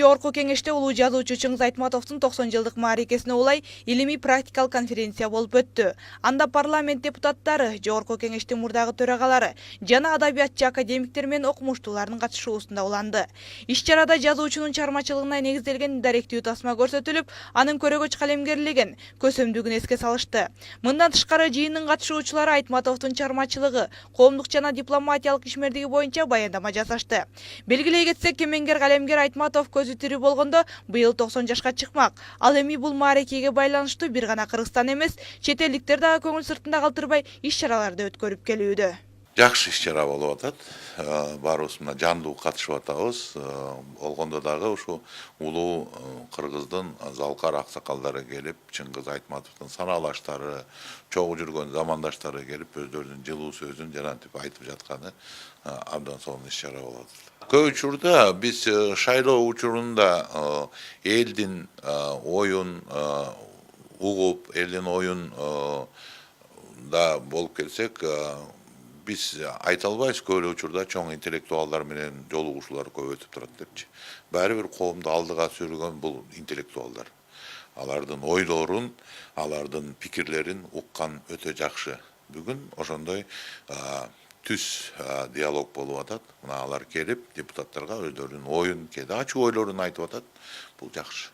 Жогорку кеңеште улуу жазуучу Чыңгыз Айтматовдун 90 жылдык мааракесине улай илимий практикалык конференция болуп өттү. Анда парламент депутаттары, Жогорку кеңештин мурдагы төрагалары жана адабиятчы академиктер менен окумуштуулардын катышуусунда уланды. Иш-чарада жазуучунун чыгармачылыгына негизделген даректүү тасма көрсөтүлүп, анын көрөгөч калемгерлигин, көсөмдүгүн эске салышты. Мындан тышкары жыйындын катышуучулары Айтматовдун чыгармачылыгы, коомдук жана дипломатиялык ишмердиги боюнча баяндама жасашты. Белгилей кетсек, кемеңгер калемгер Айтматов көзү тирүү болгондо быйыл 90 жашка чыкмак. Ал эми бул мааракеге байланыштуу бир гана Кыргызстан эмес, чет элдиктер дагы көңүл сыртында калтырбай иш-чараларды өткөрүп келүүдө. Жакшы иш-чара болуп атат. Баарыбыз мына жандуу катышып атабыз. Болгондо дагы ушу улуу кыргыздын залкар аксакалдары келип, Чыңгыз Айтматовдун санаалаштары, чогуу жүргөн замандаштары келип, өздөрүнүн жылуу сөзүн жанагынтип айтып жатканы абдан сонун иш-чара болот. Көп учурда биз шайлоо учурунда элдин оюн угуп, элдин оюн да болуп келсек, биз айта албайбыз, көп эле учурда чоң интеллектуалдар менен жолугушуулар көп өтүп турат депчи. Баары бир коомду алдыга сүргөн бул интеллектуалдар. Алардын ойлорун, алардын пикирлерин уккан өтө жакшы. Бүгүн ошондой түз диалог болуп атат. Мына алар келип депутаттарга өздөрүнүн оюн, кээде ачуу ойлорун айтып атат. Бул жакшы.